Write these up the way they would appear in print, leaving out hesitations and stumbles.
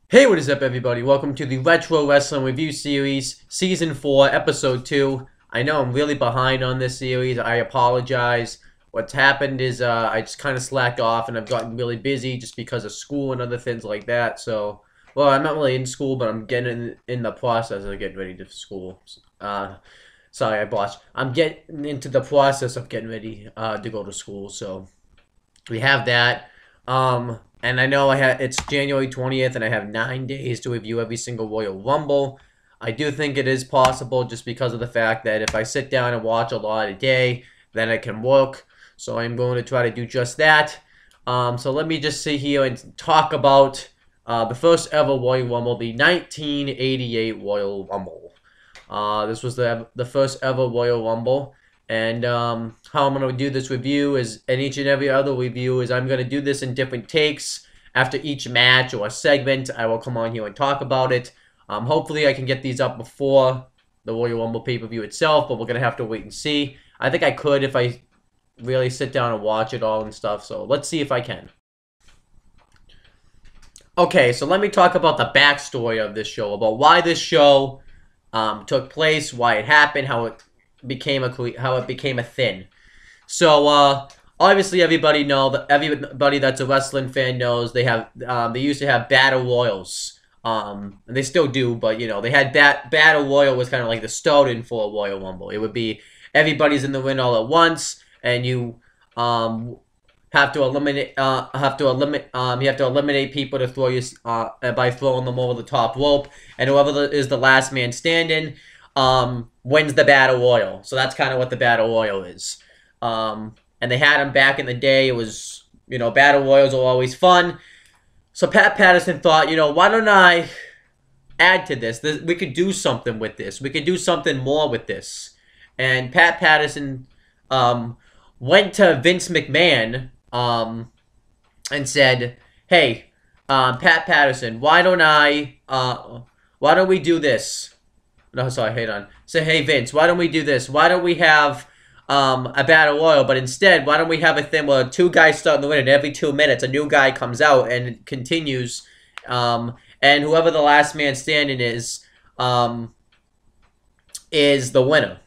Hey, what is up, everybody? Welcome to the Retro Wrestling Review Series, Season 4, Episode 2. I know I'm really behind on this series. I apologize. What's happened is I just kind of slacked off and I've gotten really busy just because of school and other things like that. So, well, I'm not really in school, but I'm getting in the process of getting ready to school. Sorry, I botched. I'm getting into the process of getting ready to go to school. So, we have that. And I know it's January 20th, and I have 9 days to review every single Royal Rumble. I do think it is possible just because of the fact that if I sit down and watch a lot a day, then it can work. So I'm going to try to do just that. So let me just sit here and talk about the first ever Royal Rumble, the 1988 Royal Rumble. This was the first ever Royal Rumble. And how I'm going to do this review is, and each and every other review, is I'm going to do this in different takes. After each match or segment, I will come on here and talk about it. Hopefully I can get these up before the Royal Rumble pay-per-view itself, but we're going to have to wait and see. I think I could if I really sit down and watch it all and stuff, so let's see if I can. Okay, so let me talk about the backstory of this show, about why this show took place, why it happened, how it became a thing. So obviously everybody that's a wrestling fan knows they used to have battle royals, and they still do, but you know, they had battle royal was kind of like the starting for a Royal Rumble. It would be everybody's in the ring all at once, and you have to eliminate people to throw you by throwing them over the top rope, and whoever is the last man standing wins the battle royal. So that's kind of what the battle royal is. And they had them back in the day. It was, you know, battle royals are always fun. So Pat Patterson thought, you know, why don't I add to this? We could do something with this. We could do something more with this. And Pat Patterson went to Vince McMahon and said, hey, Pat Patterson, why don't we do this? No, sorry, hold on. Say, hey, Vince, why don't we do this? Why don't we have a battle royal, but instead, why don't we have a thing where two guys start in the ring, and every 2 minutes a new guy comes out and it continues, and whoever the last man standing is the winner.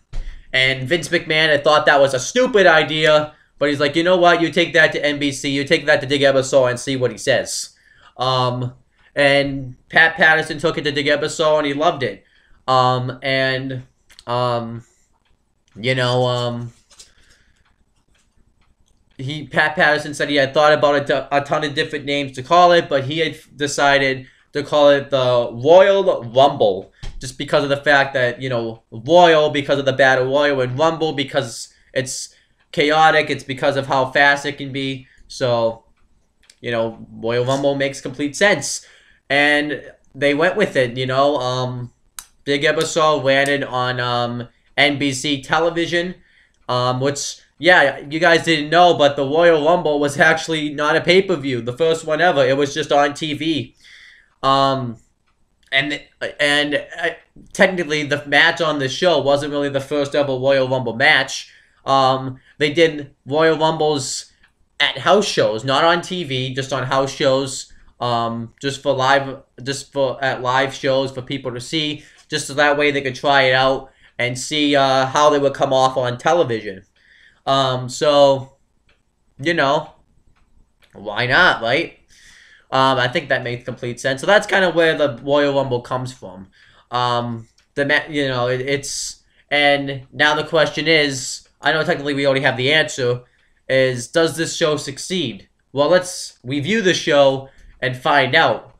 And Vince McMahon had thought that was a stupid idea, but he's like, you know what? You take that to NBC, you take that to Dick Ebersol and see what he says. And Pat Patterson took it to Dick Ebersol and he loved it. Pat Patterson said he had thought about a ton of different names to call it, but he had decided to call it the Royal Rumble, just because of the fact that, you know, Royal because of the Battle Royal, and Rumble because it's chaotic, it's because of how fast it can be. So, you know, Royal Rumble makes complete sense. And they went with it, you know. Big Ebersol ran it on NBC television, which, yeah, you guys didn't know, but the Royal Rumble was actually not a pay-per-view, the first one ever. It was just on TV. Technically, the match on the show wasn't really the first ever Royal Rumble match. They did Royal Rumbles at house shows, not on TV, just on house shows, at live shows for people to see, just so that way they could try it out and see how they would come off on television. So, you know, why not, right? I think that makes complete sense. So that's kind of where the Royal Rumble comes from. And now the question is, I know technically we already have the answer, is does this show succeed? Well, let's review the show and find out.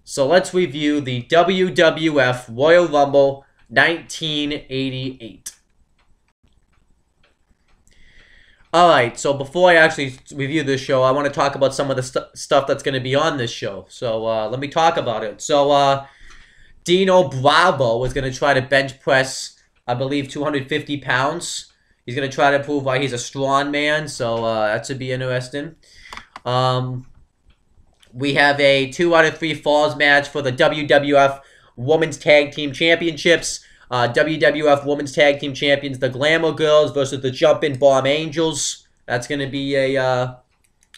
So let's review the WWF Royal Rumble 1988. Alright, so before I actually review this show, I want to talk about some of the stuff that's going to be on this show. So let me talk about it. So Dino Bravo is going to try to bench press, I believe, 250 pounds. He's going to try to prove why he's a strong man, so that should be interesting. We have a 2 out of 3 falls match for the WWF Women's Tag Team Championships. WWF Women's Tag Team Champions, the Glamour Girls versus the Jumpin' Bomb Angels. That's going to be a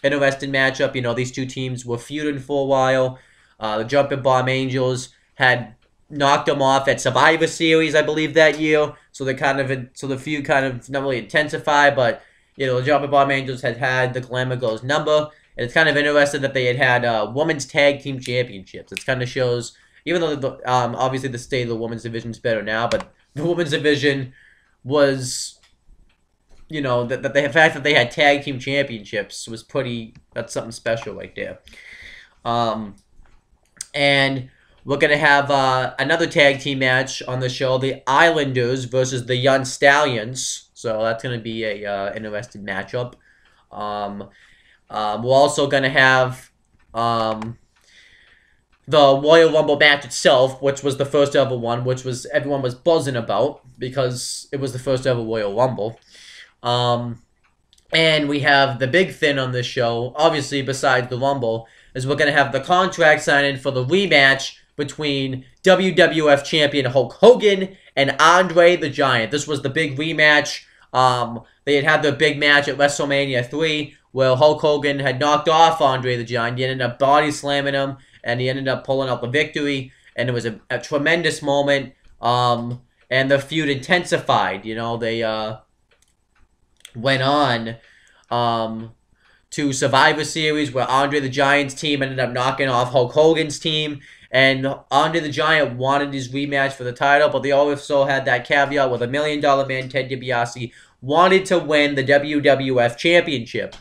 interesting matchup. You know, these two teams were feuding for a while. The Jumping Bomb Angels had knocked them off at Survivor Series, I believe, that year. So the feud kind of not really intensified, but the Jumping Bomb Angels had the Glamour Girls number. And it's kind of interesting that they had women's tag team championships. It kind of shows, even though obviously the state of the women's division is better now, but the women's division was, the fact that they had tag team championships was that's something special right there. And we're going to have another tag team match on the show, the Islanders versus the Young Stallions. So that's going to be a interesting matchup. We're also going to have the Royal Rumble match itself, which was the first ever one, which was everyone was buzzing about because it was the first ever Royal Rumble. And we have the big thing on this show, obviously besides the Rumble, is we're going to have the contract signing for the rematch between WWF Champion Hulk Hogan and Andre the Giant. This was the big rematch. They had the big match at WrestleMania 3, where Hulk Hogan had knocked off Andre the Giant. He ended up body slamming him, and he ended up pulling out the victory. And it was a tremendous moment. And the feud intensified. They went on to Survivor Series, where Andre the Giant's team ended up knocking off Hulk Hogan's team. And Andre the Giant wanted his rematch for the title, but they also had that caveat where the $1 Million Man, Ted DiBiase, wanted to win the WWF Championship.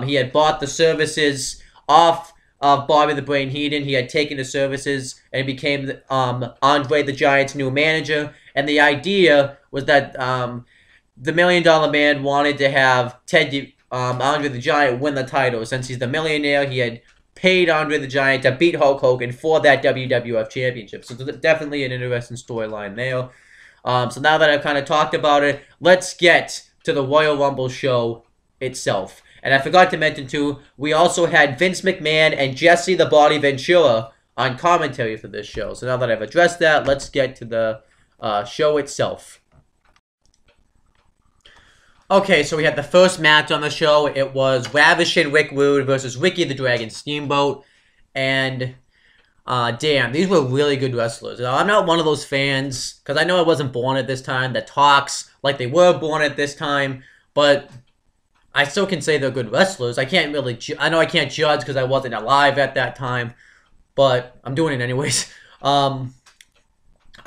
He had bought the services off of Bobby the Brain Heenan. He had taken the services and became Andre the Giant's new manager. And the idea was that the $1 Million Man wanted to have Andre the Giant win the title. Since he's the millionaire, he had paid Andre the Giant to beat Hulk Hogan for that WWF Championship. So definitely an interesting storyline there. So now that I've kind of talked about it, let's get to the Royal Rumble show itself. And I forgot to mention, too, we also had Vince McMahon and Jesse the Body Ventura on commentary for this show. So now that I've addressed that, let's get to the show itself. Okay, so we had the first match on the show. It was Ravishing Rick Rude versus Ricky the Dragon Steamboat. And, damn, these were really good wrestlers. I'm not one of those fans, because I know I wasn't born at this time, that talks like they were born at this time. But I still can say they're good wrestlers. I know I can't judge because I wasn't alive at that time. But I'm doing it anyways.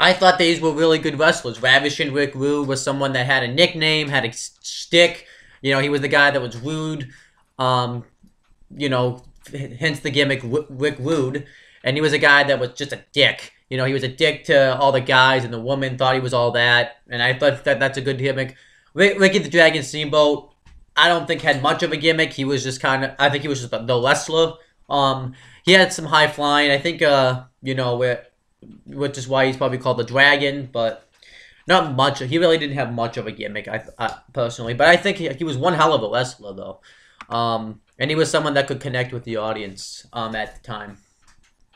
I thought these were really good wrestlers. Ravishing Rick Rude was someone that had a nickname, had a stick. He was the guy that was rude. Hence the gimmick, Rick Rude. And he was a guy that was just a dick. He was a dick to all the guys, and the woman thought he was all that. And I thought that's a good gimmick. Ricky the Dragon Steamboat, I don't think had much of a gimmick. He was just I think he was just the wrestler. He had some high flying. I think, which is why he's probably called the Dragon, but not much. He really didn't have much of a gimmick, personally. But I think he was one hell of a wrestler, though. And he was someone that could connect with the audience at the time.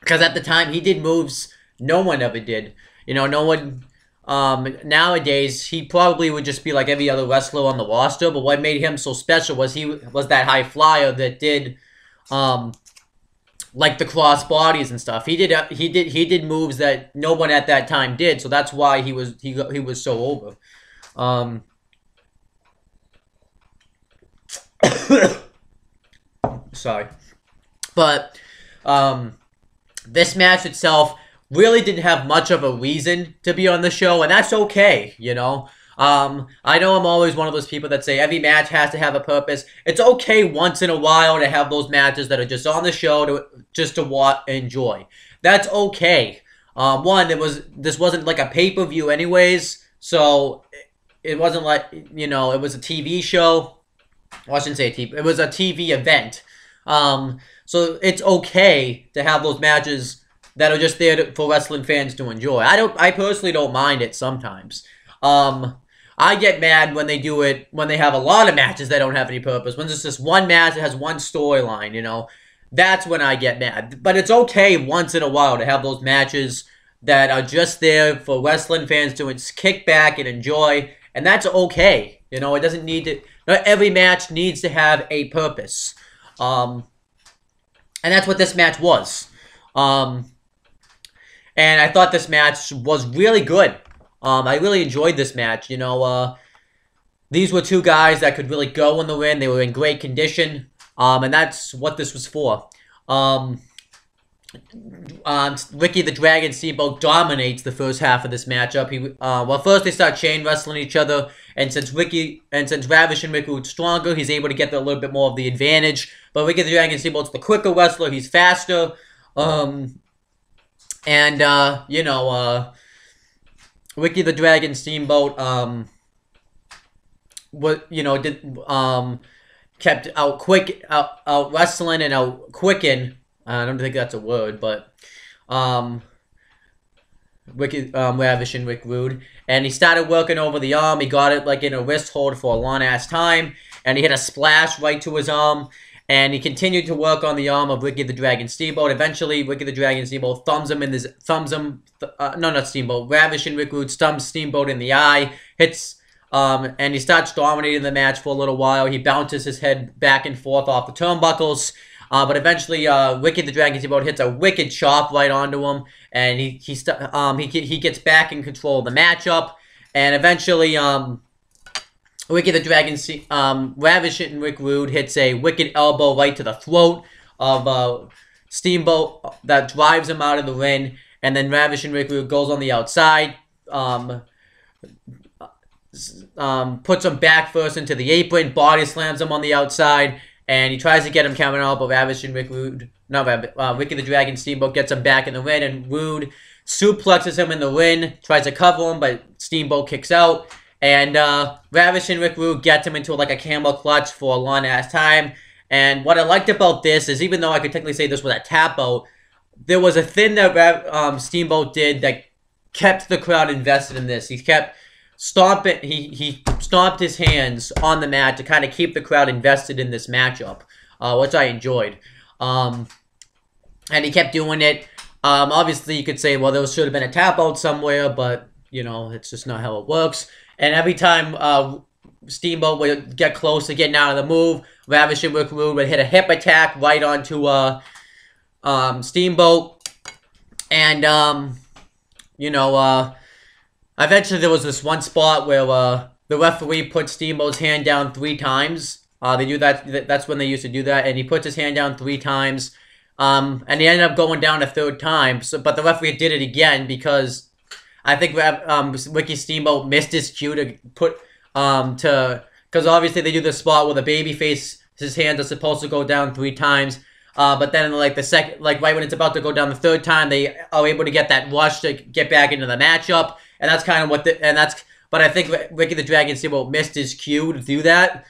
Because at the time, he did moves no one ever did. No one... nowadays, he probably would just be like every other wrestler on the roster, but what made him so special was he was that high flyer that did... like the cross bodies and stuff. He did moves that no one at that time did, so that's why he was so over. Sorry. But this match itself really didn't have much of a reason to be on the show, and that's okay, I know I'm always one of those people that say every match has to have a purpose. It's okay once in a while to have those matches that are just on the show just to watch and enjoy. That's okay. This wasn't like a pay-per-view anyways, so it wasn't like, it was a TV show. Well, I shouldn't say it was a TV event. So it's okay to have those matches that are just there for wrestling fans to enjoy. I personally don't mind it sometimes. I get mad when they do it, when they have a lot of matches that don't have any purpose. When it's just one match that has one storyline, that's when I get mad. But it's okay once in a while to have those matches that are just there for wrestling fans to kick back and enjoy. And that's okay. It doesn't need to... Not every match needs to have a purpose. And that's what this match was. Um, and I thought this match was really good. I really enjoyed this match. You know, these were two guys that could really go in the ring. They were in great condition. And that's what this was for. Ricky the Dragon Steamboat dominates the first half of this matchup. Well, first they start chain wrestling each other, and since Ravishing Rick Rude's stronger, he's able to get a little bit more of the advantage. But Ricky the Dragon Steamboat's the quicker wrestler. He's faster. Ricky the Dragon Steamboat, kept out wrestling and out quicken. I don't think that's a word, but Ravishing Rick Rude, and he started working over the arm. He got it like in a wrist hold for a long ass time, and he hit a splash right to his arm. And he continued to work on the arm of Ricky the Dragon Steamboat. Eventually, Ricky the Dragon Steamboat Ravishing Rick Rude thumbs Steamboat in the eye, and he starts dominating the match for a little while. He bounces his head back and forth off the turnbuckles. But eventually, Ricky the Dragon Steamboat hits a wicked chop right onto him, and he gets back in control of the matchup. And eventually, Ricky the Dragon Ravishing Rick Rude hits a wicked elbow right to the throat of Steamboat that drives him out of the ring. And then Ravishing Rick Rude goes on the outside, puts him back first into the apron, body slams him on the outside, and he tries to get him coming out, but Ravishing Rick Rude, Ricky the Dragon Steamboat gets him back in the ring, and Rude suplexes him in the ring, tries to cover him, but Steamboat kicks out. And Ravishing Rick Rude gets him into like a camel clutch for a long ass time. And what I liked about this is, even though I could technically say this was a tap out, there was a thing that Steamboat did that kept the crowd invested in this. He kept stomping. He stomped his hands on the mat to kind of keep the crowd invested in this matchup, which I enjoyed. And he kept doing it. Obviously, you could say, well, there should have been a tap out somewhere, but you know, it's just not how it works. And every time Steamboat would get close to getting out of the move, Ravishing Rick Rude would hit a hip attack right onto Steamboat. And, eventually there was this one spot where the referee put Steamboat's hand down 3 times. They do that. That's when they used to do that. And he puts his hand down 3 times. And he ended up going down a 3rd time. But the referee did it again because I think Ricky Steamboat missed his cue to put because obviously they do the spot where the babyface, his hands are supposed to go down 3 times, but then like right when it's about to go down the 3rd time, they are able to get that rush to get back into the matchup, and that's kind of but I think Ricky the Dragon Steamboat missed his cue to do that,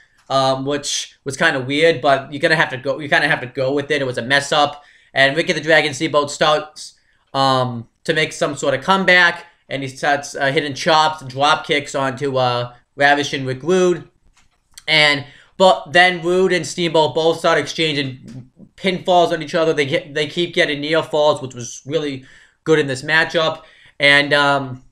which was kind of weird, but you kind of have to go with it. It was a mess up, and Ricky the Dragon Steamboat starts to make some sort of comeback. And he starts hitting chops and drop kicks onto Ravishing Rick Rude. But then Rude and Steamboat both start exchanging pinfalls on each other. They keep getting near falls, which was really good in this matchup. And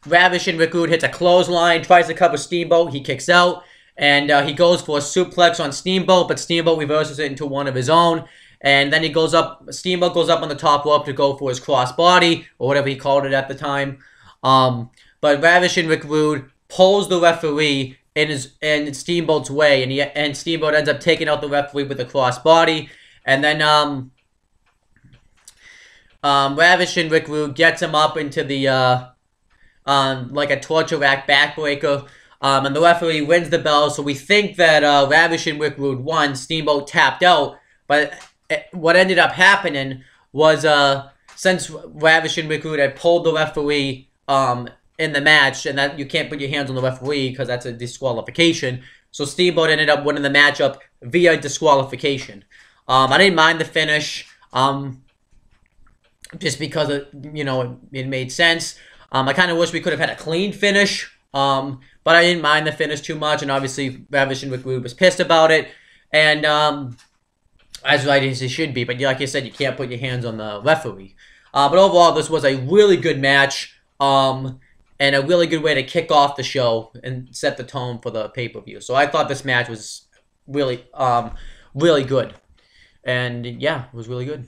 Ravishing Rick Rude hits a clothesline, tries to cover Steamboat. He kicks out. And he goes for a suplex on Steamboat, but Steamboat reverses it into one of his own. And then Steamboat goes up on the top rope to go for his crossbody, or whatever he called it at the time. But Ravishing Rick Rude pulls the referee in Steamboat's way, and Steamboat ends up taking out the referee with a crossbody. And then Ravishing Rick Rude gets him up into the like a torture rack backbreaker. And the referee wins the bell, so we think that Ravishing Rick Rude won. Steamboat tapped out, but what ended up happening was since Ravishing Rick Rude had pulled the referee in the match, and that you can't put your hands on the referee because that's a disqualification, so Steamboat ended up winning the matchup via disqualification. I didn't mind the finish just because it made sense. I kind of wish we could have had a clean finish, but I didn't mind the finish too much, and obviously Ravishing Rick Rude was pissed about it, and as right as it should be, but like I said, you can't put your hands on the referee. But overall, this was a really good match, and a really good way to kick off the show and set the tone for the pay-per-view. So I thought this match was really, really good. And yeah, it was really good.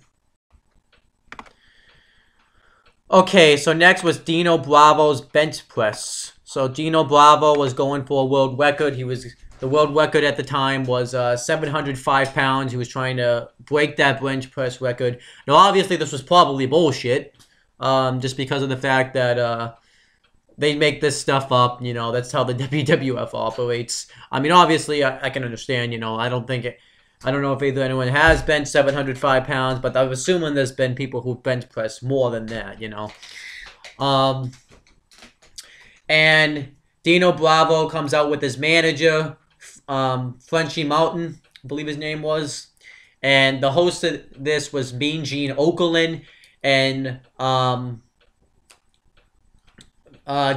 Okay, so next was Dino Bravo's bench press. So Dino Bravo was going for a world record. The world record at the time was 705 pounds. He was trying to break that bench press record. Now, obviously, this was probably bullshit, just because of the fact that they make this stuff up. You know, that's how the WWF operates. I mean, obviously, I can understand. You know, I don't know if either anyone has benched 705 pounds, but I'm assuming there's been people who bench press more than that, you know. And Dino Bravo comes out with his manager, Frenchy Mountain, I believe his name was. And the host of this was Mean Gene Okerlund and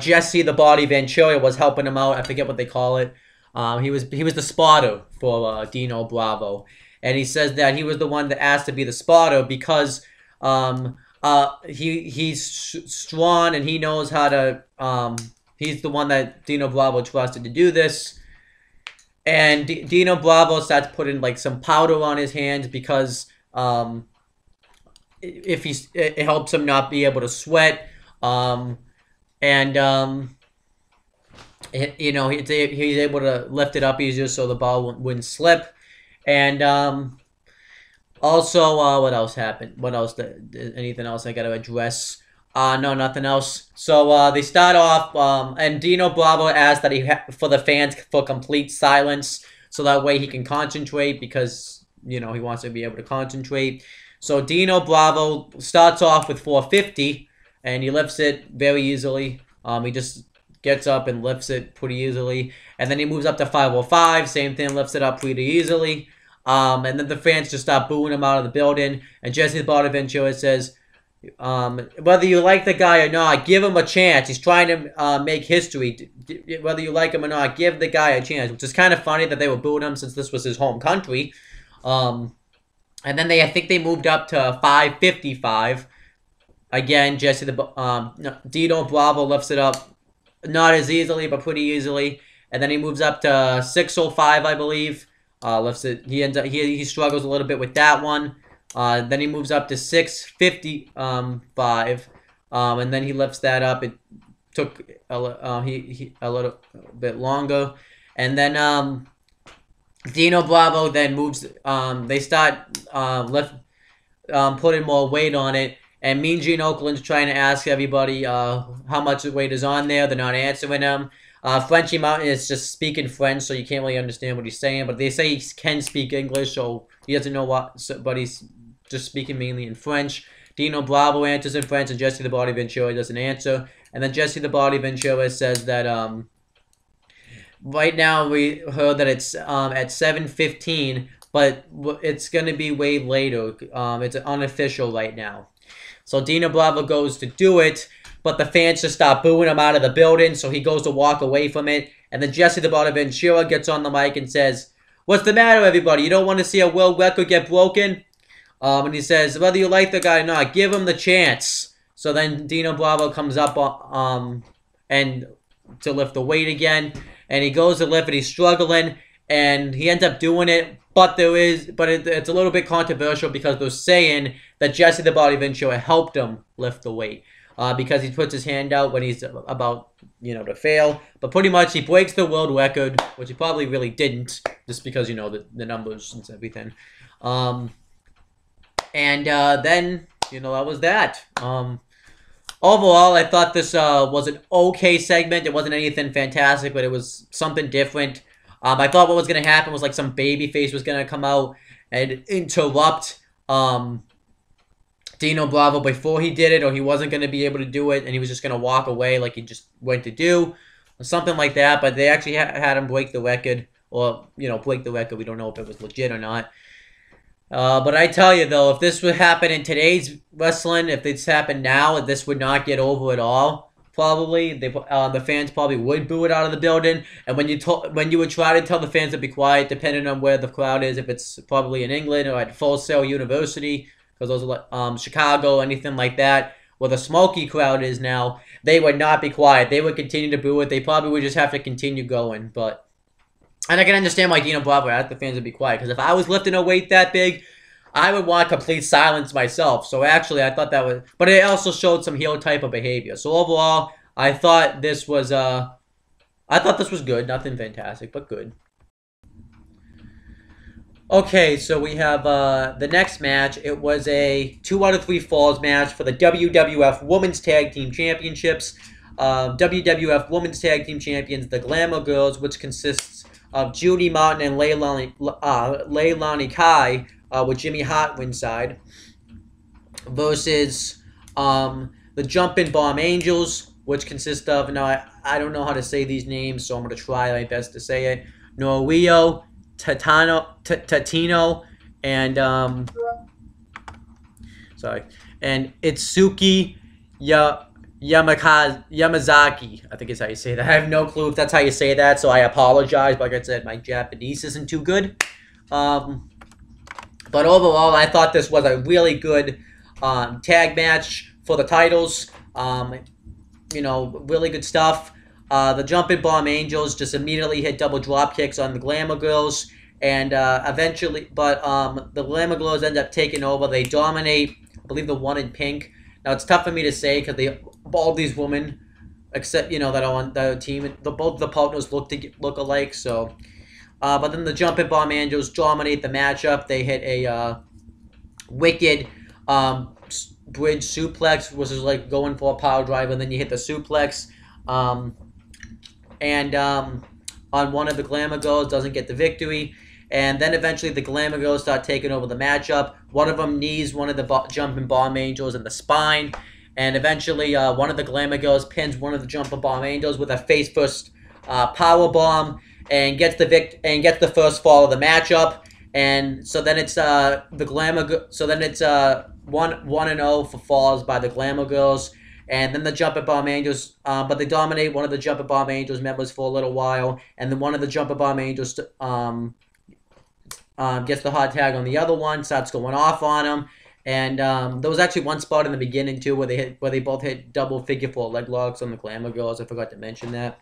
Jesse the Body Ventura was helping him out. I forget what they call it. He was the spotter for Dino Bravo, and he says that he was the one that asked to be the spotter because he's strong and he knows how to. He's the one that Dino Bravo trusted to do this, and Dino Bravo starts putting like some powder on his hands because it helps him not be able to sweat, you know, he's able to lift it up easier so the ball wouldn't slip. And also, what else happened? What else? Anything else I got to address? No, nothing else. So they start off, and Dino Bravo asked that for the fans for complete silence, so that way he can concentrate because, you know, he wants to be able to concentrate. So Dino Bravo starts off with 450, and he lifts it very easily. He just gets up and lifts it pretty easily. And then he moves up to 505. Same thing, lifts it up pretty easily. And then the fans just start booing him out of the building. And Jesse the Body Ventura says, whether you like the guy or not, give him a chance. He's trying to make history. Whether you like him or not, give the guy a chance. Which is kind of funny that they were booing him since this was his home country. And then I think they moved up to 555. Again, Dino Bravo lifts it up. Not as easily, but pretty easily. And then he moves up to 605, I believe. Lifts it. He struggles a little bit with that one. Then he moves up to 655. And then he lifts that up. It took a little bit longer. And then Dino Bravo then moves. They start putting more weight on it. And Mean Gene Okerlund's trying to ask everybody how much weight is on there. They're not answering him. Frenchy Mountain is just speaking French, so you can't really understand what he's saying. But they say he can speak English, so he doesn't know what. But he's just speaking mainly in French. Dino Bravo answers in French, and Jesse the Body Ventura doesn't answer. And then Jesse the Body Ventura says that right now we heard that it's at 7:15, but it's going to be way later. It's unofficial right now. So Dino Bravo goes to do it, but the fans just start booing him out of the building, so he goes to walk away from it. And then Jesse the Body Ventura gets on the mic and says, "What's the matter, everybody? You don't want to see a world record get broken?" And he says, whether you like the guy or not, give him the chance. So then Dino Bravo comes up and to lift the weight again, and he goes to lift it. He's struggling, and he ends up doing it. But it's a little bit controversial because they're saying that Jesse the Body Ventura helped him lift the weight because he puts his hand out when he's about, you know, to fail. But pretty much he breaks the world record, which he probably really didn't, just because, you know, the numbers and everything. Then, you know, that was that. Overall, I thought this was an okay segment. It wasn't anything fantastic, but it was something different. I thought what was going to happen was like some babyface was going to come out and interrupt Dino Bravo before he did it, or he wasn't going to be able to do it, and he was just going to walk away like he just went to do, or something like that. But they actually had him break the record, or, you know, break the record. We don't know if it was legit or not. But I tell you, though, if this would happen in today's wrestling, if this happened now, this would not get over at all. Probably the fans probably would boo it out of the building, and when you would try to tell the fans to be quiet, depending on where the crowd is, if it's probably in England or at Full Sail University, because those are like Chicago, anything like that, where the smoky crowd is now, they would not be quiet. They would continue to boo it. They probably would just have to continue going. And I can understand why Dino Bravo asked the fans to be quiet, because if I was lifting a weight that big, I would want complete silence myself. So actually, I thought that was, but it also showed some heel type of behavior. So overall, I thought this was good. Nothing fantastic, but good. Okay, so we have the next match. It was a 2 out of 3 falls match for the WWF Women's Tag Team Championships. WWF Women's Tag Team Champions, the Glamour Girls, which consists of Judy Martin and Leilani Kai, with Jimmy Hart ringside, versus the Jumpin' Bomb Angels, which consist of, now I don't know how to say these names, so I'm going to try my best to say it, Norio, Tatino, and Itsuki Yamazaki, I think is how you say that. I have no clue if that's how you say that, so I apologize. Like I said, my Japanese isn't too good. But overall, I thought this was a really good tag match for the titles. You know, really good stuff. The Jumpin' Bomb Angels just immediately hit double drop kicks on the Glamour Girls, and eventually, but the Glamour Girls end up taking over. They dominate, I believe, the one in pink. Now it's tough for me to say because all these women, except that are on the team, both the partners look alike. So, but then the Jumpin' Bomb Angels dominate the matchup. They hit a wicked bridge suplex, which is like going for a power drive, and then you hit the suplex. On one of the Glamour Girls, doesn't get the victory. And then eventually the Glamour Girls start taking over the matchup. One of them knees one of the Jumpin' Bomb Angels in the spine. And eventually one of the Glamour Girls pins one of the Jumpin' Bomb Angels with a face-first power bomb and gets the first fall of the matchup. And so then it's the Glamour. So then it's 1-0 for falls by the Glamour Girls. And then the Jumpin' Bomb Angels, but they dominate one of the Jumpin' Bomb Angels members for a little while. And then one of the Jumpin' Bomb Angels gets the hot tag on the other one, starts going off on him. And there was actually one spot in the beginning, too, where they both hit double figure 4 leg locks on the Glamour Girls. I forgot to mention that.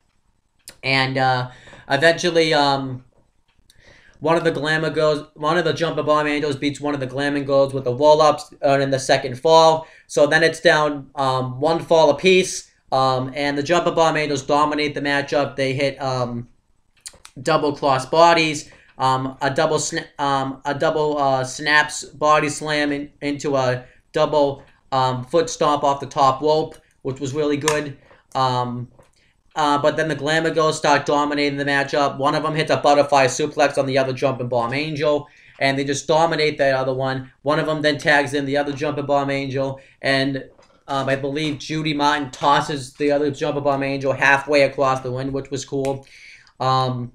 And eventually, one of the Jumpin' Bomb Angels beats one of the Glamour Girls with the roll-ups in the second fall. So then it's down 1 fall apiece. And the Jumpin' Bomb Angels dominate the matchup. They hit double cross bodies, a double snaps body slam into a double foot stomp off the top rope, which was really good. But then the Glamour Girls start dominating the matchup. One of them hits a butterfly suplex on the other Jumpin' Bomb Angel, and they just dominate that other one. One of them then tags in the other Jumpin' Bomb Angel, and I believe Judy Martin tosses the other Jumpin' Bomb Angel halfway across the ring, which was cool. But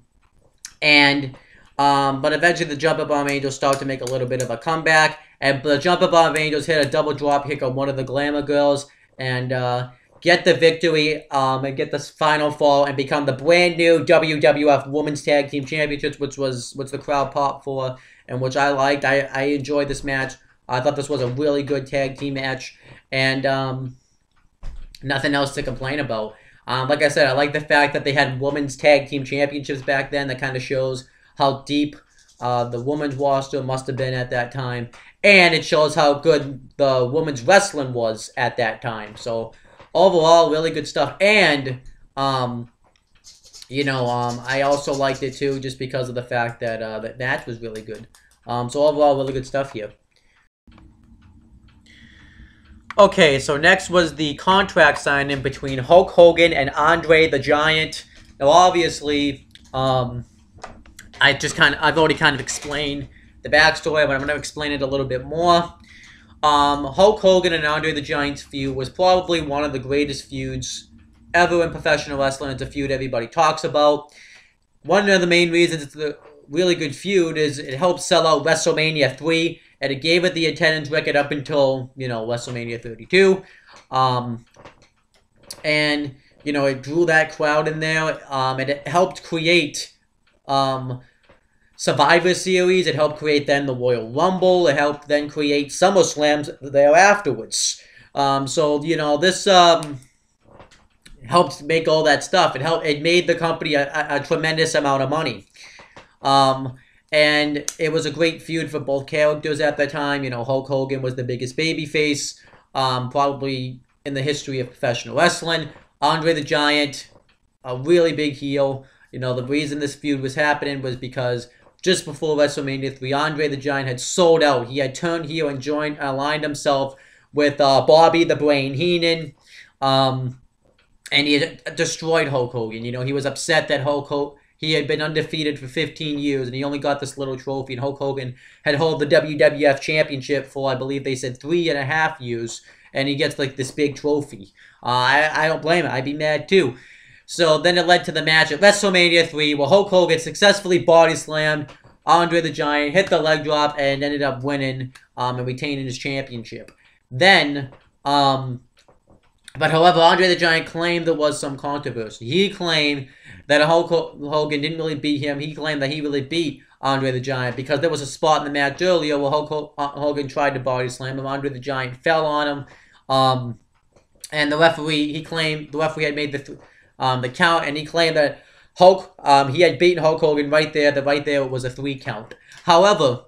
eventually the Jumpin' Bomb Angels start to make a little bit of a comeback, and the Jumpin' Bomb Angels hit a double drop kick on one of the Glamour Girls, and get the victory, and get the final fall, and become the brand new WWF Women's Tag Team Championships, which the crowd popped for, and which I liked. I enjoyed this match. I thought this was a really good tag team match, and nothing else to complain about. Like I said, I like the fact that they had Women's Tag Team Championships back then. That kind of shows how deep the women's roster must have been at that time, and it shows how good the women's wrestling was at that time. So overall, really good stuff. And I also liked it too, just because of the fact that that match was really good. So overall, really good stuff here. Okay, so next was the contract signing between Hulk Hogan and Andre the Giant. Now, obviously, I've already kind of explained the backstory, but I'm going to explain it a little bit more. Hulk Hogan and Andre the Giant's feud was probably one of the greatest feuds ever in professional wrestling. It's a feud everybody talks about. One of the main reasons it's a really good feud is it helped sell out WrestleMania 3, and it gave it the attendance record up until, WrestleMania 32. And, it drew that crowd in there, and it helped create Survivor Series. It helped create then the Royal Rumble. It helped then create SummerSlams there afterwards. So, this helped make all that stuff. It made the company a tremendous amount of money. And it was a great feud for both characters at the time. You know, Hulk Hogan was the biggest babyface, probably in the history of professional wrestling. Andre the Giant, a really big heel. You know, the reason this feud was happening was because just before WrestleMania 3, Andre the Giant had sold out. He had turned heel and aligned himself with Bobby the Brain Heenan. And he had destroyed Hulk Hogan. You know, he was upset that he had been undefeated for 15 years, and he only got this little trophy. And Hulk Hogan had held the WWF Championship for, I believe they said, 3.5 years, and he gets, like, this big trophy. I don't blame him. I'd be mad, too. So then it led to the match at WrestleMania 3, where Hulk Hogan successfully body slammed Andre the Giant, hit the leg drop, and ended up winning and retaining his championship. Then, but however, Andre the Giant claimed there was some controversy. He claimed that Hulk Hogan didn't really beat him. He claimed that he really beat Andre the Giant because there was a spot in the match earlier where Hulk Hogan tried to body slam him. Andre the Giant fell on him. And the referee, the referee had made the count, and he claimed that he had beaten Hulk Hogan right there. That right there was a 3 count. However,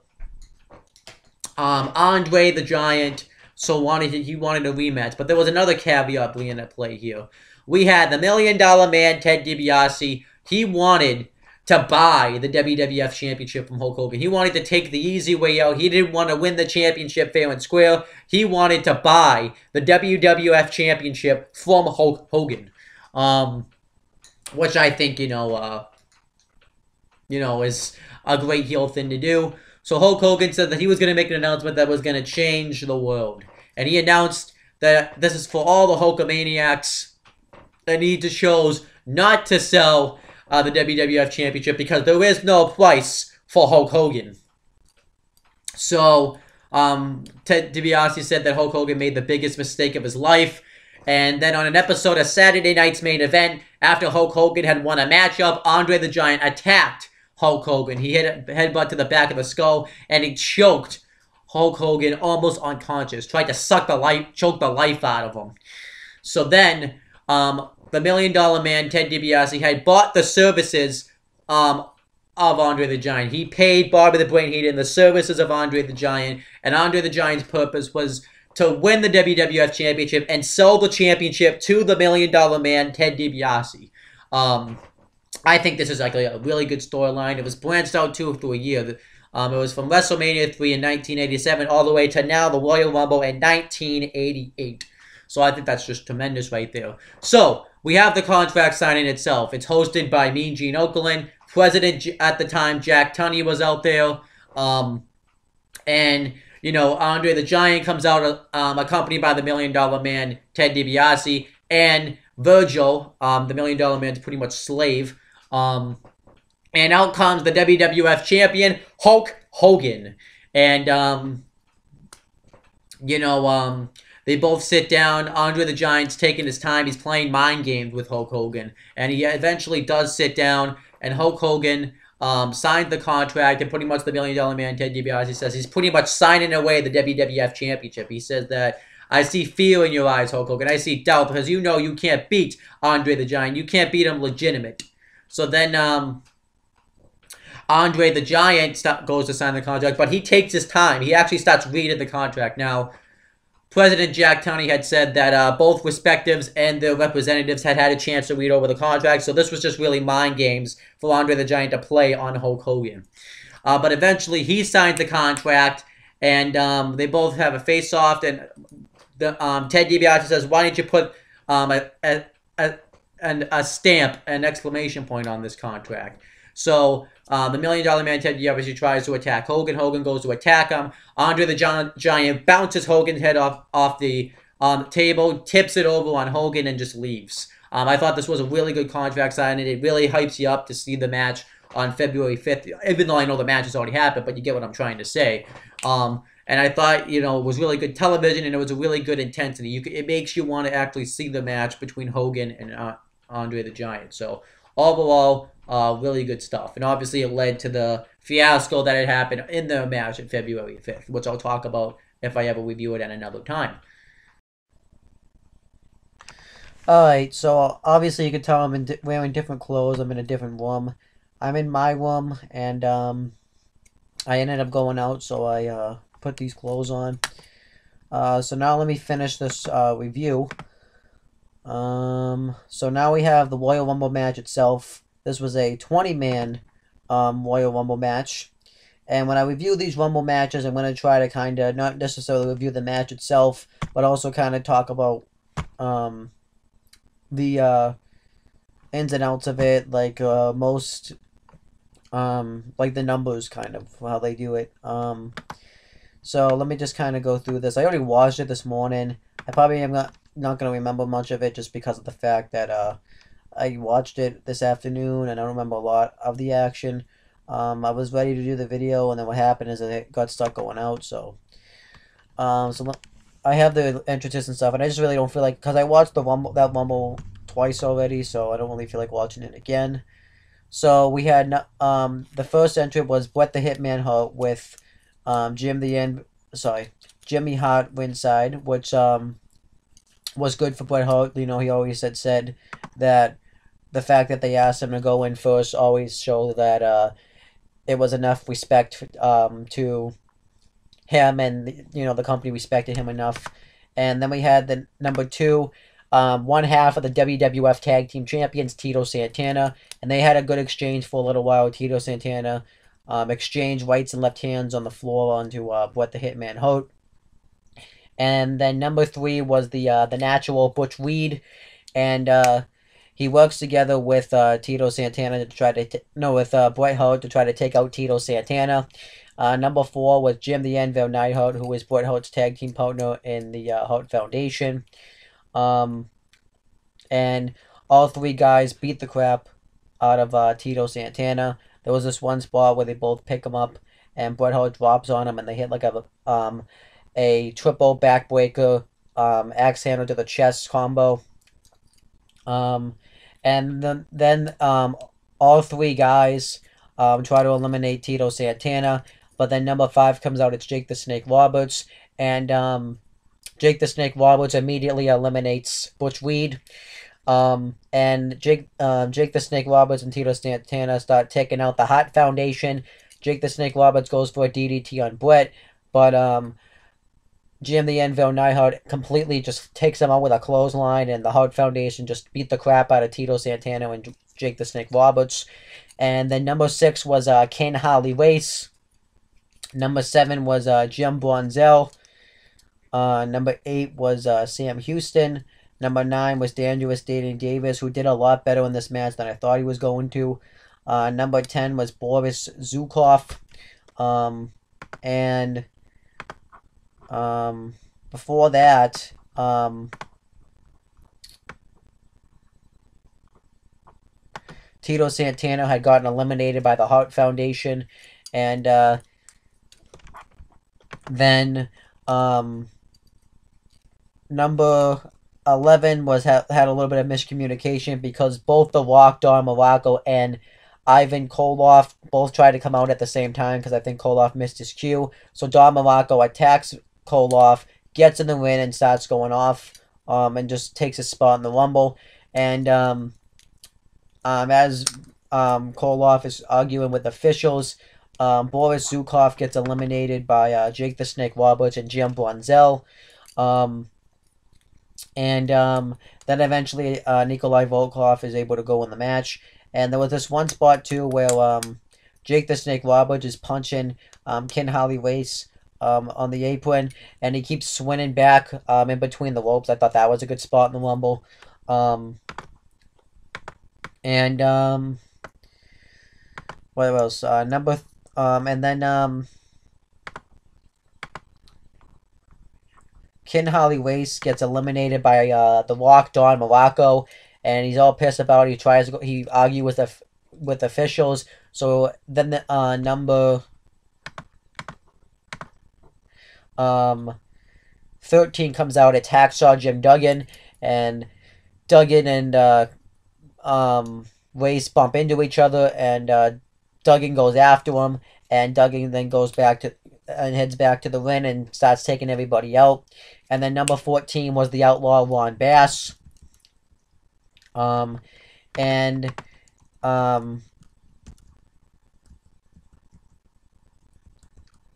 Andre the Giant he wanted a rematch, but there was another caveat being at play here. We had the $1 Million Man, Ted DiBiase. He wanted to buy the WWF Championship from Hulk Hogan. He wanted to take the easy way out. He didn't want to win the championship fair and square. He wanted to buy the WWF Championship from Hulk Hogan. Which I think, is a great heel thing to do. So Hulk Hogan said that he was going to make an announcement that was going to change the world. And he announced that this is for all the Hulkamaniacs that need to shows not to sell the WWF Championship because there is no price for Hulk Hogan. So, Ted DiBiase said that Hulk Hogan made the biggest mistake of his life. And then on an episode of Saturday Night's Main Event, after Hulk Hogan had won a matchup, Andre the Giant attacked Hulk Hogan. He hit a headbutt to the back of the skull, and he choked Hulk Hogan almost unconscious. Tried to choke the life out of him. So then, the $1 Million Man, Ted DiBiase, had bought the services of Andre the Giant. He paid Bobby the Brain Heenan the services of Andre the Giant, and Andre the Giant's purpose was to win the WWF Championship and sell the championship to the $1 Million Man, Ted DiBiase. I think this is like a really good storyline. It was branched out through a year. It was from WrestleMania 3 in 1987 all the way to now the Royal Rumble in 1988. So I think that's just tremendous right there. So we have the contract signing itself. It's hosted by Mean Gene Okerlund. President at the time, Jack Tunney, was out there. And Andre the Giant comes out accompanied by the $1 Million Man, Ted DiBiase, and Virgil, the $1 Million Man's pretty much slave. And out comes the WWF champion, Hulk Hogan. And, they both sit down. Andre the Giant's taking his time. He's playing mind games with Hulk Hogan. And he eventually does sit down, and Hulk Hogan signed the contract, and pretty much the $1 Million Man, Ted DiBiase, says he's pretty much signing away the WWF Championship. He says that, I see fear in your eyes, Hulk Hogan. I see doubt, because you know you can't beat Andre the Giant. You can't beat him legitimate. So then Andre the Giant goes to sign the contract, but he takes his time. He actually starts reading the contract. Now, President Jack Tunney had said that both respectives and their representatives had a chance to read over the contract, so this was just really mind games for Andre the Giant to play on Hulk Hogan. But eventually, he signs the contract, and they both have a face-off, and Ted DiBiase says, why didn't you put a stamp, an exclamation point on this contract? So, the $1 Million Man, Ted DiBiase, tries to attack Hogan. Hogan goes to attack him. Andre the Giant bounces Hogan's head off the table, tips it over on Hogan, and just leaves. I thought this was a really good contract signing. It really hypes you up to see the match on February 5th, even though I know the match has already happened, but you get what I'm trying to say. And I thought, it was really good television, and it was a really good intensity. It makes you want to actually see the match between Hogan and Andre the Giant. So, overall, really good stuff. And obviously it led to the fiasco that had happened in the match on February 5th, which I'll talk about if I ever review it at another time. Alright, so obviously you can tell I'm wearing different clothes. I'm in a different room. I'm in my room, and I ended up going out, so I put these clothes on. So now let me finish this review. So now we have the Royal Rumble match itself. This was a 20-man Royal Rumble match. And when I review these Rumble matches, I'm going to try to kind of not necessarily review the match itself, but also kind of talk about the ins and outs of it, like like the numbers, kind of how they do it. So let me just kind of go through this. I already watched it this morning. I probably am not going to remember much of it just because of the fact that I watched it this afternoon and I don't remember a lot of the action. I was ready to do the video, and then what happened is that it got stuck going out. So I have the entrances and stuff, and I just really don't feel like, because I watched that Rumble twice already, so I don't really feel like watching it again. So we had the first entrant was Bret the Hitman Hart with Jimmy Hart ringside, which was good for Bret Hart. You know, he always had said that the fact that they asked him to go in first always showed that it was enough respect to him, and you know the company respected him enough. And then we had the number two, one half of the WWF Tag Team Champions, Tito Santana, and they had a good exchange for a little while. Tito Santana exchanged rights and left hands on the floor onto Bret the Hitman Hart. And then number three was the Natural Butch Reed, and he works together with Tito Santana to try to with Bret Hart to try to take out Tito Santana. Number four was Jim the Anvil Neidhart, who is Bret Hart's tag team partner in the Hart Foundation. And all three guys beat the crap out of Tito Santana. There was this one spot where they both pick him up, and Bret Hart drops on him, and they hit like a triple backbreaker, axe handle to the chest combo. And then all three guys try to eliminate Tito Santana, but then number five comes out. It's Jake the Snake Roberts, and Jake the Snake Roberts immediately eliminates Butch Reed. And Jake the Snake Roberts and Tito Santana start taking out the Hart Foundation. Jake the Snake Roberts goes for a DDT on Bret, but Jim the Anvil Neidhart completely just takes him out with a clothesline, and the Hart Foundation just beat the crap out of Tito Santana and Jake the Snake Roberts. And then number six was Ken Harley Race. Number seven was Jim Brunzell. Number eight was Sam Houston. Number nine was Dangerous Danny Davis, who did a lot better in this match than I thought he was going to. Number 10 was Boris Zukov. And before that, Tito Santana had gotten eliminated by the Hart Foundation, and then number 11 was had a little bit of miscommunication because both The Rock, Don Muraco, and Ivan Koloff both tried to come out at the same time because I think Koloff missed his cue. So Don Muraco attacks Koloff, gets in the ring, and starts going off, and just takes his spot in the Rumble. And as Koloff is arguing with officials, Boris Zukov gets eliminated by Jake the Snake Roberts and Jim Brunzell. And then eventually Nikolai Volkov is able to go in the match. And there was this one spot too where Jake the Snake Roberts is punching Ken Harley Race on the apron, and he keeps swinging back in between the ropes. I thought that was a good spot in the Rumble. And what else? And then Ken Harley Race gets eliminated by The Rock, Don Muraco, and he's all pissed about it. He argues with officials. So then the number 13 comes out, attacks Jim Duggan, and Duggan and Race bump into each other, and Duggan goes after him, and Duggan then goes back to and heads back to the ring and starts taking everybody out. And then number 14 was the Outlaw Ron Bass.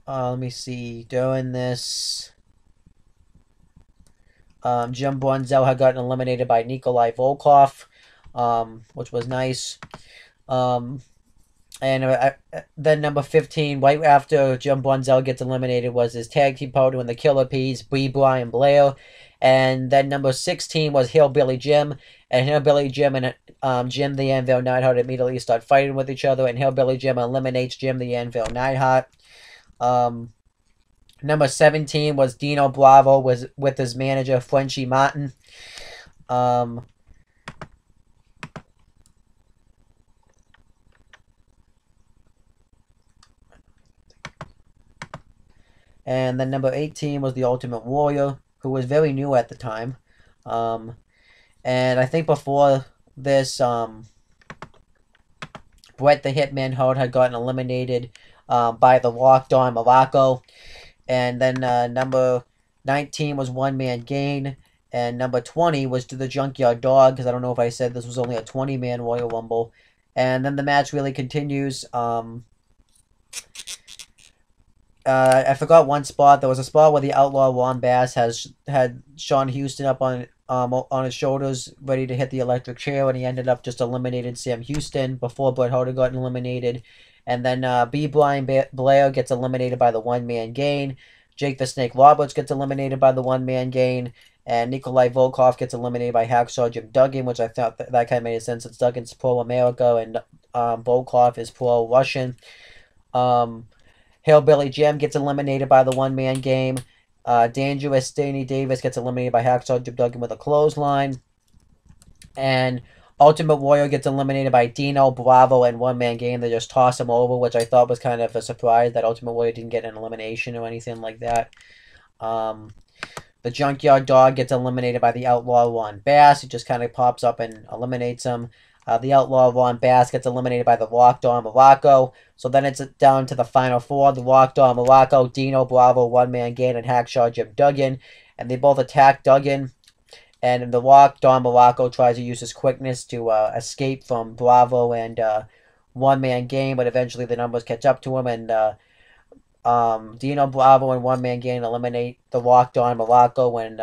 let me see. During this, Jim Brunzell had gotten eliminated by Nikolai Volkov, which was nice. And then number 15, right after Jim Brunzell gets eliminated, was his tag team partner in the Killer Bees, B. Brian Blair. And then number 16 was Hillbilly Jim. And Hillbilly Jim and Jim the Anvil Neidhart immediately start fighting with each other. And Hillbilly Jim eliminates Jim the Anvil Neidhart. Number 17 was Dino Bravo with his manager, Frenchie Martin. And then number 18 was the Ultimate Warrior, who was very new at the time. And I think before this, Bret the Hitman Hart had gotten eliminated by the Rock Don Morocco. And then number 19 was One Man Gain. And number 20 was to the Junkyard Dog, because I don't know if I said this was only a 20-man Royal Rumble. And then the match really continues. I forgot one spot. There was a spot where the Outlaw Ron Bass had Sean Houston up on his shoulders, ready to hit the electric chair, and he ended up just eliminating Sam Houston before Bret Hart had gotten eliminated. And then B. Brian Blair gets eliminated by the one-man gain. Jake the Snake Roberts gets eliminated by the one-man gain. And Nikolai Volkov gets eliminated by Hacksaw Jim Duggan, which I thought that kind of made sense. It's Duggan's pro-America and Volkov is pro-Russian. Hillbilly Jim gets eliminated by the one-man game. Dangerous Danny Davis gets eliminated by Hacksaw Jim Duggan with a clothesline. And Ultimate Warrior gets eliminated by Dino Bravo and one-man game. They just toss him over, which I thought was kind of a surprise that Ultimate Warrior didn't get an elimination or anything like that. The Junkyard Dog gets eliminated by the Outlaw Ron Bass. He just kind of pops up and eliminates him. The Outlaw Ron Bass gets eliminated by the Rock Don Morocco. So then it's down to the final four. The Rock Don Morocco, Dino Bravo, one-man gain, and Hacksaw Jim Duggan. And they both attack Duggan. And the Rock Don Morocco tries to use his quickness to escape from Bravo and one-man gain. But eventually the numbers catch up to him. And Dino Bravo and one-man gain eliminate the Rock Don Morocco when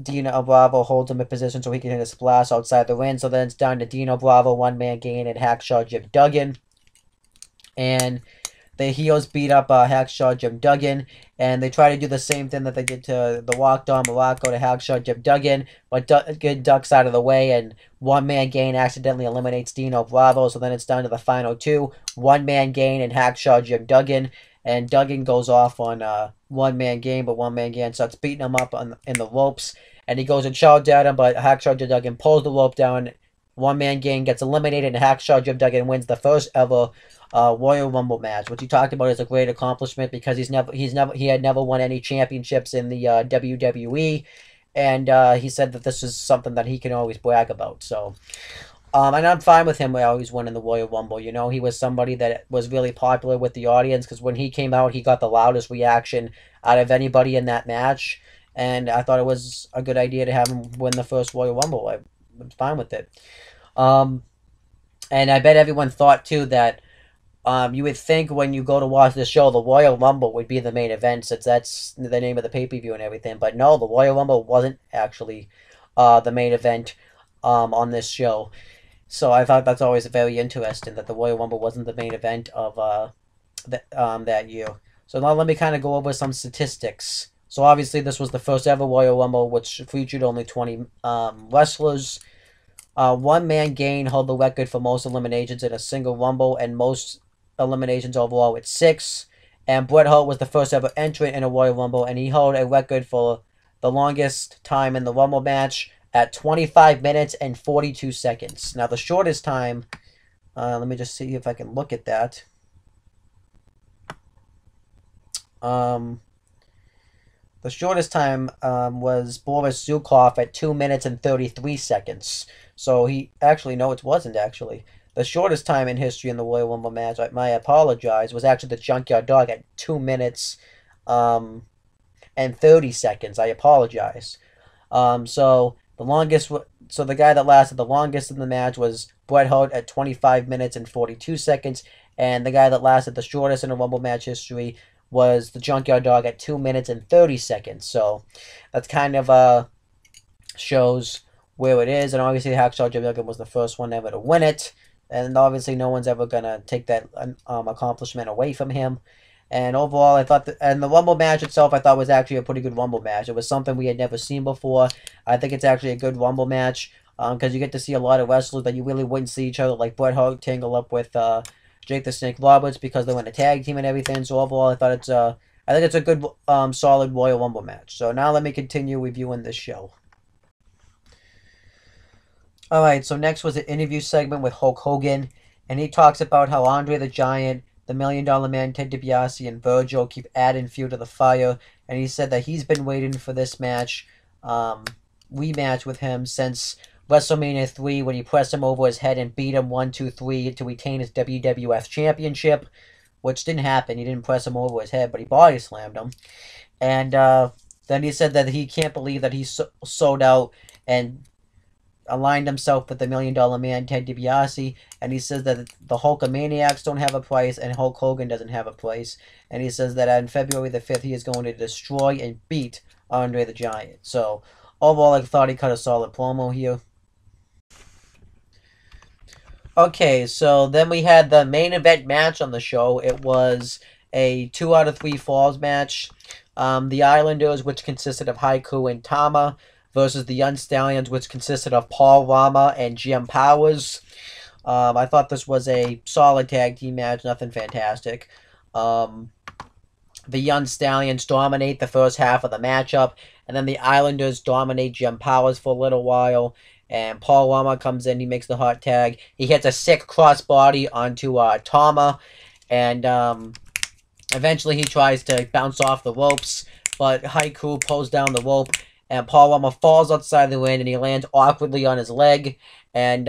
Dino Bravo holds him in position so he can hit a splash outside the ring. So then it's down to Dino Bravo, one-man gain, and Hacksaw Jim Duggan. And the heels beat up Hacksaw Jim Duggan. And they try to do the same thing that they did to the Rock Don Morocco to Hacksaw Jim Duggan. But Duggan ducks out of the way, and one-man gain accidentally eliminates Dino Bravo. So then it's down to the final two. One-man gain and Hacksaw Jim Duggan. And Duggan goes off on one-man gain, but one-man gain starts beating him up in the ropes. And he goes and charge at him, but Hacksaw Jim Duggan pulls the rope down. One-man gain gets eliminated, and Hacksaw Jim Duggan wins the first ever Royal Rumble match, which he talked about as a great accomplishment because he had never won any championships in the WWE, and he said that this is something that he can always brag about. So. And I'm fine with him always winning the Royal Rumble. You know, he was somebody that was really popular with the audience because when he came out, he got the loudest reaction out of anybody in that match. And I thought it was a good idea to have him win the first Royal Rumble. I was fine with it. And I bet everyone thought, too, that you would think when you go to watch the show, the Royal Rumble would be the main event since that's the name of the pay-per-view and everything. But no, the Royal Rumble wasn't actually the main event on this show. So I thought that's always very interesting that the Royal Rumble wasn't the main event of that year. So now let me kind of go over some statistics. So obviously this was the first ever Royal Rumble, which featured only 20 wrestlers. One-man gain held the record for most eliminations in a single Rumble and most eliminations overall with 6. And Bret Hart was the first ever entrant in a Royal Rumble, and he held a record for the longest time in the Rumble match at 25 minutes and 42 seconds. Now, the shortest time, let me just see if I can look at that. The shortest time was Boris Zukov at 2 minutes and 33 seconds. So he, actually, no, it wasn't actually. The shortest time in history in the Royal Rumble match, I apologize, was actually the Junkyard Dog at 2 minutes and 30 seconds. I apologize. So the guy that lasted the longest in the match was Bret Hart at 25 minutes and 42 seconds. and the guy that lasted the shortest in a Rumble match history was the Junkyard Dog at 2 minutes and 30 seconds. So that's kind of shows where it is, and obviously Hacksaw Jim Duggan was the first one ever to win it, and obviously no one's ever gonna take that accomplishment away from him. And overall, I thought and the Rumble match itself, I thought was actually a pretty good Rumble match. It was something we had never seen before. I think it's actually a good Rumble match because you get to see a lot of wrestlers that you really wouldn't see each other, like Bret Hart tangle up with Jake the Snake Roberts because they're in a tag team and everything. So overall, I think it's a good, solid Royal Rumble match. So now let me continue reviewing this show. Alright, so next was an interview segment with Hulk Hogan, and he talks about how Andre the Giant, the $1 Million Man, Ted DiBiase, and Virgil keep adding fuel to the fire, and he said that he's been waiting for this match, rematch with him since WrestleMania 3 when he pressed him over his head and beat him 1, 2, 3 to retain his WWF Championship, which didn't happen. He didn't press him over his head, but he body slammed him. And then he said that he can't believe that he sold out and aligned himself with the $1 Million Man, Ted DiBiase, and he says that the Hulkamaniacs don't have a price and Hulk Hogan doesn't have a price, and he says that on February the 5th he is going to destroy and beat Andre the Giant. So overall, I thought he cut a solid promo here. Okay, so then we had the main event match on the show. It was a 2 out of 3 falls match. The Islanders, which consisted of Haiku and Tama, versus the Young Stallions, which consisted of Paul Rama and Jim Powers. I thought this was a solid tag team match, nothing fantastic. The Young Stallions dominate the first half of the matchup, and then the Islanders dominate Jim Powers for a little while, and Paul Rama comes in, he makes the hot tag. He hits a sick crossbody onto Tama, and eventually he tries to bounce off the ropes, but Haiku pulls down the rope, and Paul Rama falls outside the ring, and he lands awkwardly on his leg. And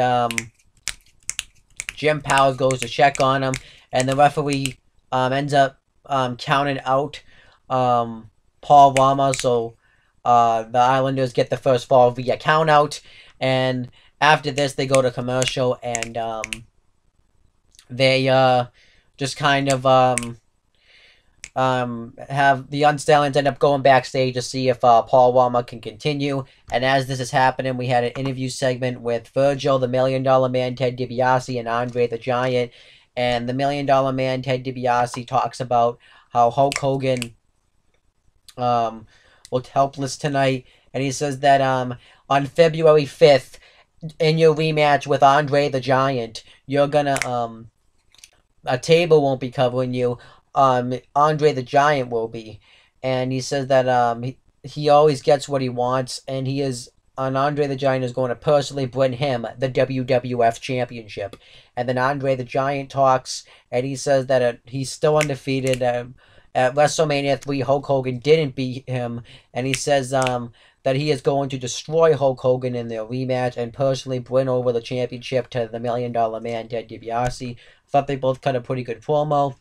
Jim Powers goes to check on him, and the referee ends up counting out Paul Rama. So the Islanders get the first fall via countout. And after this, they go to commercial, and they just kind of have the Unstallions end up going backstage to see if Paul Rama can continue. And as this is happening, we had an interview segment with Virgil, the $1 Million Man, Ted DiBiase, and Andre the Giant. And the $1 Million Man, Ted DiBiase, talks about how Hulk Hogan looked helpless tonight. And he says that on February 5th, in your rematch with Andre the Giant, you're gonna, a table won't be covering you. Andre the Giant will be. And he says that he always gets what he wants, and Andre the Giant is going to personally bring him the WWF Championship. And then Andre the Giant talks, and he says that he's still undefeated. At WrestleMania 3, Hulk Hogan didn't beat him, and he says that he is going to destroy Hulk Hogan in their rematch and personally bring over the championship to the $1 Million Man, Ted DiBiase. Thought they both cut a pretty good promo.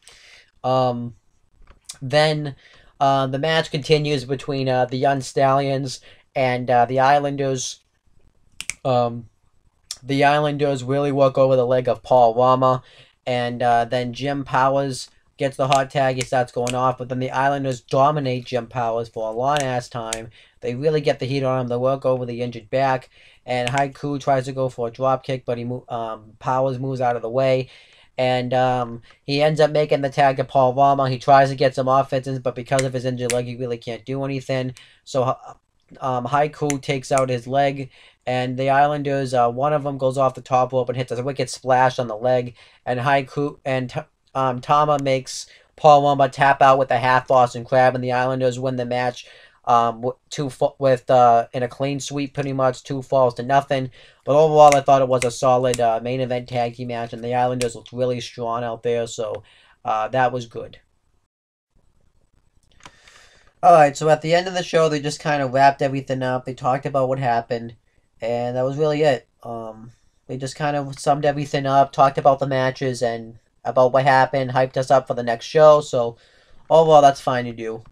Then the match continues between the Young Stallions and the Islanders. The Islanders really work over the leg of Paul Rama, and then Jim Powers gets the hot tag. He starts going off, but then the Islanders dominate Jim Powers for a long-ass time. They really get the heat on him. They work over the injured back, and Haiku tries to go for a drop kick, but Powers moves out of the way. And he ends up making the tag to Paul Rama. He tries to get some offenses, but because of his injured leg, he really can't do anything. So Haiku takes out his leg, and the Islanders, one of them goes off the top rope and hits a wicked splash on the leg. And Haiku and Tama makes Paul Rama tap out with a half Boston Crab, and the Islanders win the match. In a clean sweep, pretty much 2 falls to nothing. But overall, I thought it was a solid main event tag team match, and the Islanders looked really strong out there, so that was good. Alright, so at the end of the show, they just kind of wrapped everything up. They talked about what happened, and that was really it. They just kind of summed everything up, talked about the matches, and about what happened, hyped us up for the next show, so overall, that's fine to do.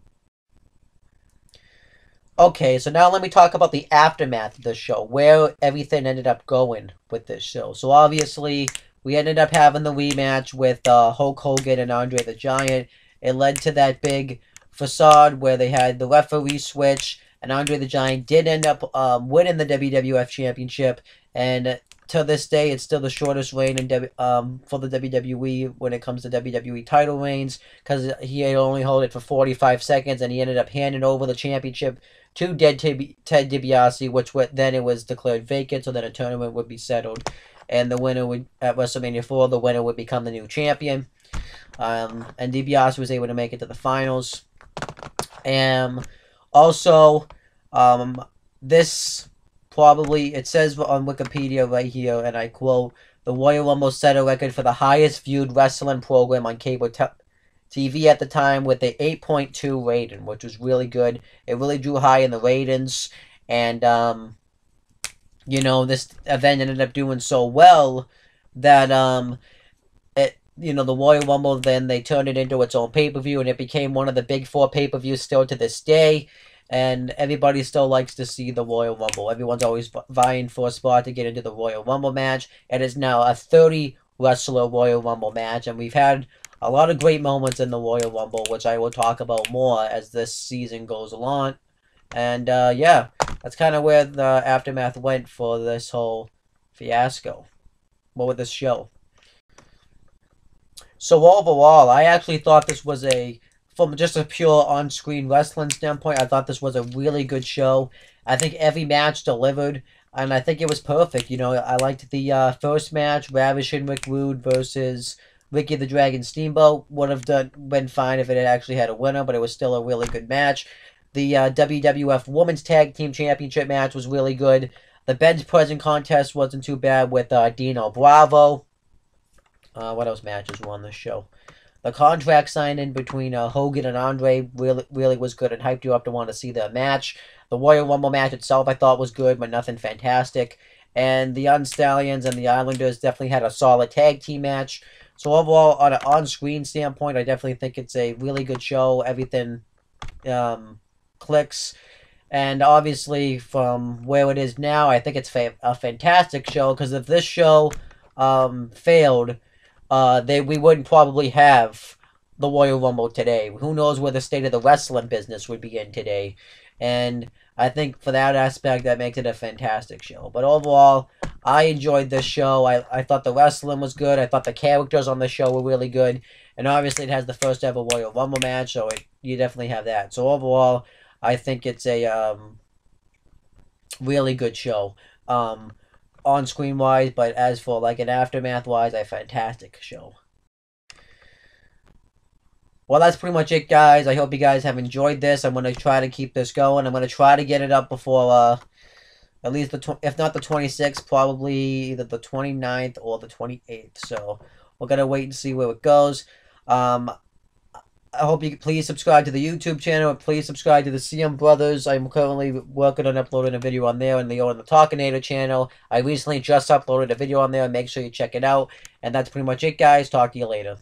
Okay, so now let me talk about the aftermath of the show, where everything ended up going with this show. So obviously, we ended up having the rematch with Hulk Hogan and Andre the Giant. It led to that big facade where they had the referee switch, and Andre the Giant did end up winning the WWF Championship. And to this day, it's still the shortest reign for the WWE when it comes to WWE title reigns, because he had only held it for 45 seconds, and he ended up handing over the championship to Ted DiBiase, which then it was declared vacant, so then a tournament would be settled, and the winner would, at WrestleMania 4, the winner would become the new champion. And DiBiase was able to make it to the finals. And also, this probably, it says on Wikipedia right here, and I quote, the Royal Rumble set a record for the highest viewed wrestling program on cable TV at the time with a 8.2 rating, which was really good. It really drew high in the ratings, and this event ended up doing so well that the Royal Rumble, then they turned it into its own pay-per-view, and it became one of the big four pay-per-views still to this day. And everybody still likes to see the Royal Rumble. Everyone's always vying for a spot to get into the Royal Rumble match. It is now a 30-wrestler Royal Rumble match, and we've had a lot of great moments in the Royal Rumble, which I will talk about more as this season goes along. And, yeah, that's kind of where the aftermath went for this whole fiasco. Well, with this show. So overall, I actually thought this was from just a pure on-screen wrestling standpoint, I thought this was a really good show. I think every match delivered, and I think it was perfect. I liked the first match, Ravishing Rick Rude versus Ricky the Dragon Steamboat. Would have been fine if it had actually had a winner, but it was still a really good match. The WWF Women's Tag Team Championship match was really good. The bench pressing contest wasn't too bad with Dino Bravo. What else matches were on this show? The contract signing between Hogan and Andre really was good and hyped you up to want to see the match. The Royal Rumble match itself I thought was good, but nothing fantastic. And the Unstallions and the Islanders definitely had a solid tag team match. So overall, on an on-screen standpoint, I definitely think it's a really good show. Everything clicks. And obviously, from where it is now, I think it's a fantastic show, because if this show failed, we wouldn't probably have the Royal Rumble today. Who knows where the state of the wrestling business would be in today. And I think for that aspect, that makes it a fantastic show. But overall, I enjoyed this show. I thought the wrestling was good. I thought the characters on the show were really good. And obviously, it has the first ever Royal Rumble match, so you definitely have that. So overall, I think it's a really good show. On screen wise, but as for like an aftermath wise, a fantastic show. Well, that's pretty much it, guys. I hope you guys have enjoyed this. I'm going to try to keep this going. I'm going to try to get it up before at least if not the 26th, probably either the 29th or the 28th. So we're going to wait and see where it goes. I hope you please subscribe to the YouTube channel. Please subscribe to the CM Brothers. I'm currently working on uploading a video on there, and the Talkinator channel. I recently just uploaded a video on there. Make sure you check it out. And that's pretty much it, guys. Talk to you later.